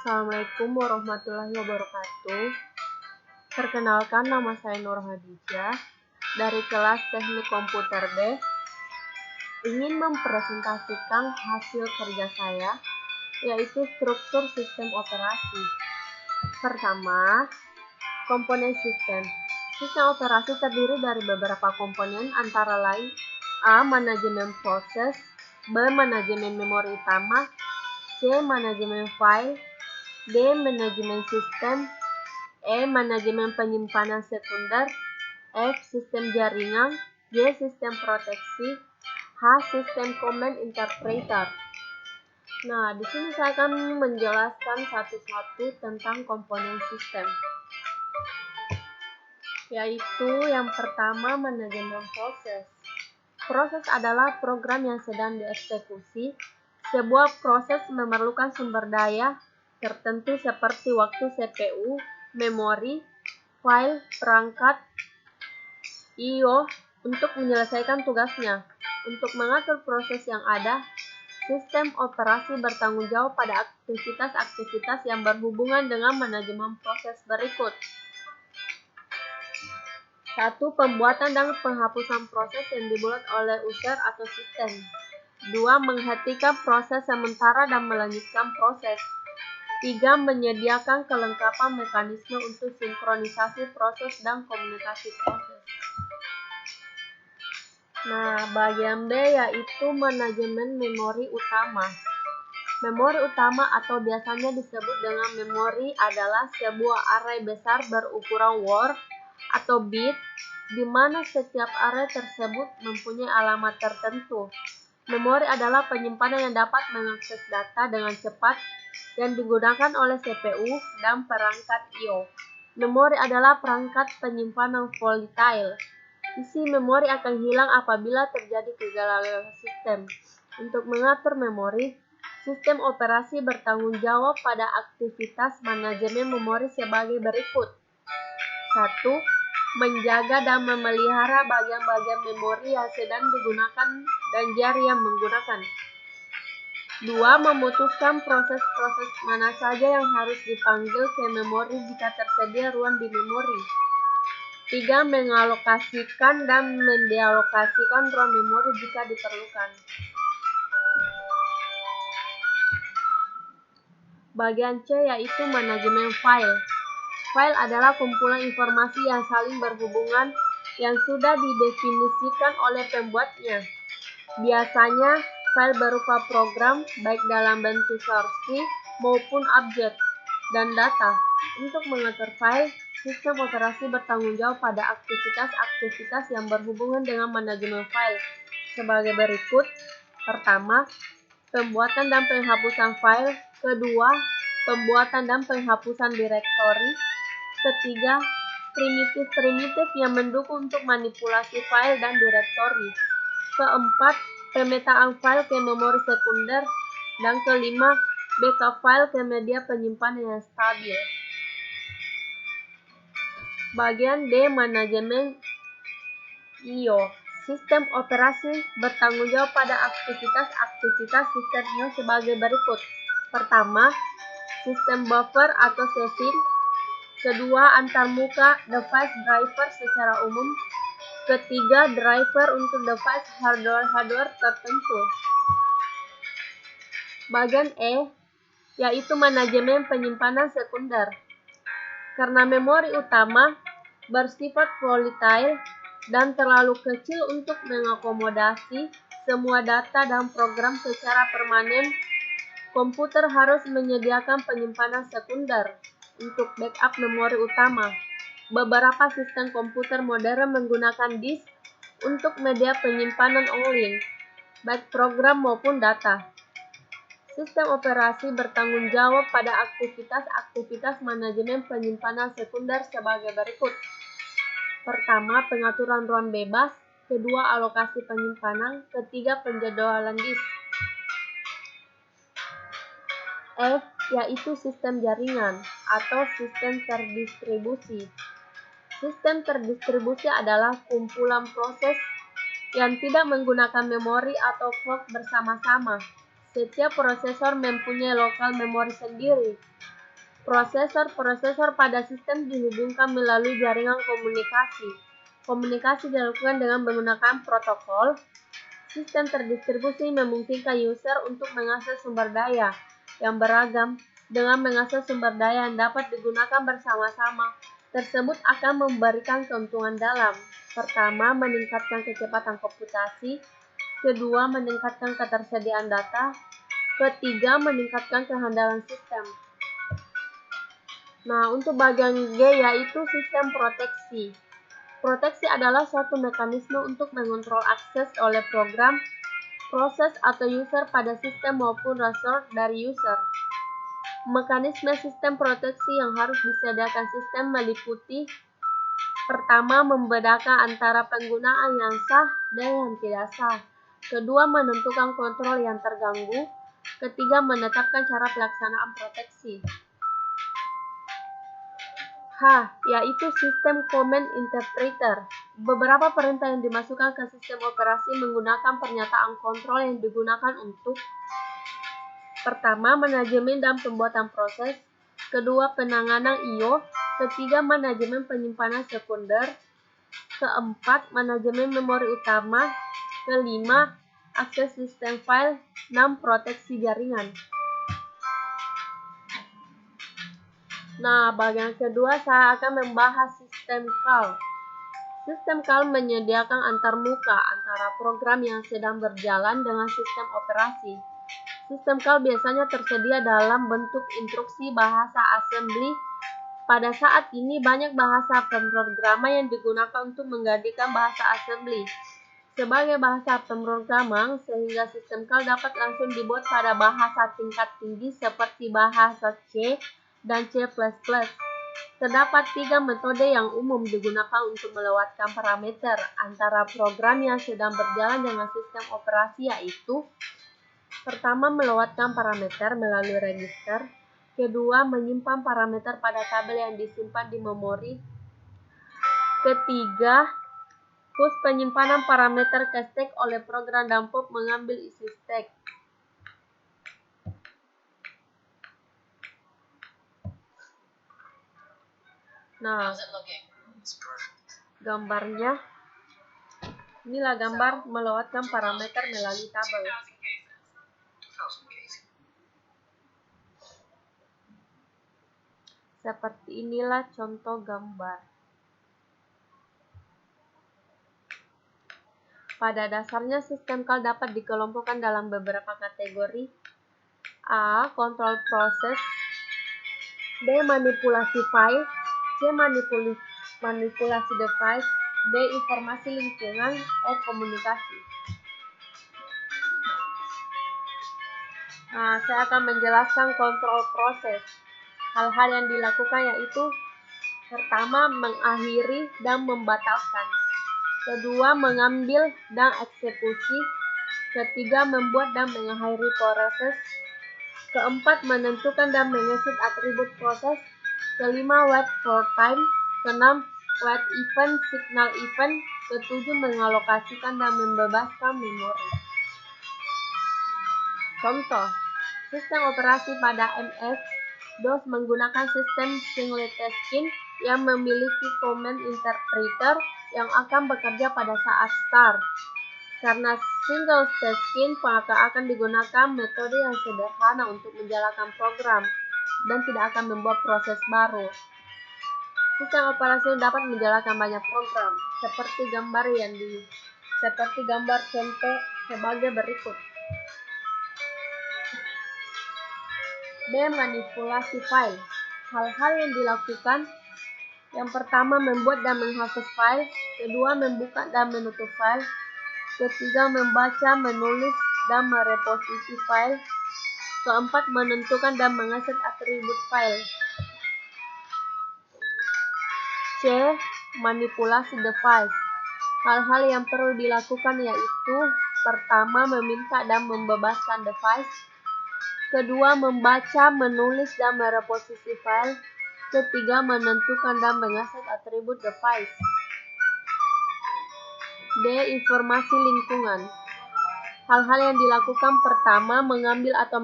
Assalamualaikum warahmatullahi wabarakatuh. Perkenalkan, nama saya Nur Hadijah dari kelas Teknik Komputer B. Ingin mempresentasikan hasil kerja saya, yaitu struktur sistem operasi. Pertama, komponen sistem. Sistem operasi terdiri dari beberapa komponen antara lain A. Manajemen proses, B. Manajemen memori utama, C. Manajemen file, D. Manajemen sistem, E. Manajemen penyimpanan sekunder, F. Sistem jaringan, G. Sistem proteksi, H. Sistem command interpreter. Nah, di sini saya akan menjelaskan satu-satu tentang komponen sistem. Yaitu yang pertama, manajemen proses. Proses adalah program yang sedang dieksekusi. Sebuah proses memerlukan sumber daya tertentu seperti waktu CPU, memori, file, perangkat, I/O untuk menyelesaikan tugasnya. Untuk mengatur proses yang ada, sistem operasi bertanggung jawab pada aktivitas-aktivitas yang berhubungan dengan manajemen proses berikut. 1. Pembuatan dan penghapusan proses yang dibuat oleh user atau sistem. 2. Menghentikan proses sementara dan melanjutkan proses. 3. Menyediakan kelengkapan mekanisme untuk sinkronisasi proses dan komunikasi proses. Nah, bagian B yaitu manajemen memori utama. Memori utama atau biasanya disebut dengan memori adalah sebuah array besar berukuran word atau bit, di mana setiap array tersebut mempunyai alamat tertentu. Memori adalah penyimpanan yang dapat mengakses data dengan cepat yang digunakan oleh CPU dan perangkat I/O. Memori adalah perangkat penyimpanan volatile. Isi memori akan hilang apabila terjadi kegagalan sistem. Untuk mengatur memori, sistem operasi bertanggung jawab pada aktivitas manajemen memori sebagai berikut. 1. Menjaga dan memelihara bagian-bagian memori yang sedang digunakan dan jari yang menggunakan. 2. Memutuskan proses-proses mana saja yang harus dipanggil ke memori jika tersedia ruang di memori. 3. Mengalokasikan dan mendealokasikan ruang memori jika diperlukan. Bagian C yaitu manajemen file. File adalah kumpulan informasi yang saling berhubungan yang sudah didefinisikan oleh pembuatnya. Biasanya, file berupa program, baik dalam bentuk versi maupun objek, dan data. Untuk mengatur file, sistem operasi bertanggung jawab pada aktivitas-aktivitas yang berhubungan dengan manajemen file sebagai berikut. Pertama, pembuatan dan penghapusan file. Kedua, pembuatan dan penghapusan direktori. Ketiga, primitif-primitif yang mendukung untuk manipulasi file dan direktori. Keempat, pemetaan file ke memori sekunder. Dan kelima, backup file ke media penyimpanan yang stabil. Bagian D, manajemen I/O. Sistem operasi bertanggung jawab pada aktivitas-aktivitas sistem I/O sebagai berikut. Pertama, sistem buffer atau session. Kedua, antarmuka device driver secara umum. Ketiga, driver untuk device hardware tertentu. Bagian E, yaitu manajemen penyimpanan sekunder. Karena memori utama bersifat volatile dan terlalu kecil untuk mengakomodasi semua data dan program secara permanen, komputer harus menyediakan penyimpanan sekunder untuk backup memori utama. Beberapa sistem komputer modern menggunakan disk untuk media penyimpanan online, baik program maupun data. Sistem operasi bertanggung jawab pada aktivitas-aktivitas manajemen penyimpanan sekunder sebagai berikut. Pertama, pengaturan ruang bebas. Kedua, alokasi penyimpanan. Ketiga, penjadwalan disk. F, yaitu sistem jaringan atau sistem terdistribusi. Sistem terdistribusi adalah kumpulan proses yang tidak menggunakan memori atau clock bersama-sama. Setiap prosesor mempunyai lokal memori sendiri. Prosesor pada sistem dihubungkan melalui jaringan komunikasi. Komunikasi dilakukan dengan menggunakan protokol. Sistem terdistribusi memungkinkan user untuk mengakses sumber daya yang beragam dengan mengakses sumber daya yang dapat digunakan bersama-sama. Tersebut akan memberikan keuntungan dalam: pertama, meningkatkan kecepatan komputasi; kedua, meningkatkan ketersediaan data; ketiga, meningkatkan kehandalan sistem. Nah, untuk bagian G yaitu sistem proteksi. Proteksi adalah suatu mekanisme untuk mengontrol akses oleh program, proses, atau user pada sistem maupun resource dari user. Mekanisme sistem proteksi yang harus disediakan sistem meliputi: pertama, membedakan antara penggunaan yang sah dan yang tidak sah; kedua, menentukan kontrol yang terganggu; ketiga, menetapkan cara pelaksanaan proteksi. H, yaitu sistem command interpreter. Beberapa perintah yang dimasukkan ke sistem operasi menggunakan pernyataan kontrol yang digunakan untuk: pertama, manajemen dan pembuatan proses; kedua, penanganan I/O; ketiga, manajemen penyimpanan sekunder; keempat, manajemen memori utama; kelima, akses sistem file; 6, proteksi jaringan. Nah, bagian kedua saya akan membahas sistem call. Sistem call menyediakan antarmuka antara program yang sedang berjalan dengan sistem operasi. Sistem call biasanya tersedia dalam bentuk instruksi bahasa assembly. Pada saat ini, banyak bahasa pemrograman yang digunakan untuk menggantikan bahasa assembly sebagai bahasa pemrograman, sehingga sistem call dapat langsung dibuat pada bahasa tingkat tinggi seperti bahasa C dan C++. Terdapat 3 metode yang umum digunakan untuk melewatkan parameter antara program yang sedang berjalan dengan sistem operasi, yaitu: pertama, melewatkan parameter melalui register; kedua, menyimpan parameter pada tabel yang disimpan di memori; ketiga, push penyimpanan parameter ke stack oleh program dan pop mengambil isi stack. Nah, gambarnya, inilah gambar melewatkan parameter melalui tabel. Seperti inilah contoh gambar. Pada dasarnya, sistem call dapat dikelompokkan dalam beberapa kategori: A, kontrol proses; B, manipulasi file; C, manipulasi device; D, informasi lingkungan; E, komunikasi. Nah, saya akan menjelaskan kontrol proses. Hal-hal yang dilakukan yaitu: pertama, mengakhiri dan membatalkan; kedua, mengambil dan eksekusi; ketiga, membuat dan mengakhiri proses; keempat, menentukan dan mengeset atribut proses; kelima, wait for time; keenam, wait event, signal event; ketujuh, mengalokasikan dan membebaskan memori. Contoh, sistem operasi pada MS-DOS menggunakan sistem singlet skin yang memiliki command interpreter yang akan bekerja pada saat start. Karena single skin, maka akan digunakan metode yang sederhana untuk menjalankan program dan tidak akan membuat proses baru. Sistem operasi dapat menjalankan banyak program, seperti gambar contoh sebagai berikut. B, manipulasi file. Hal-hal yang dilakukan: yang pertama, membuat dan menghapus file; kedua, membuka dan menutup file; ketiga, membaca, menulis, dan mereposisi file; keempat, menentukan dan mengeset atribut file. C, manipulasi device. Hal-hal yang perlu dilakukan yaitu: pertama, meminta dan membebaskan device; kedua, membaca, menulis, dan mereposisi file; ketiga, menentukan dan mengeset atribut device. D, informasi lingkungan. Hal-hal yang dilakukan: pertama, mengambil atau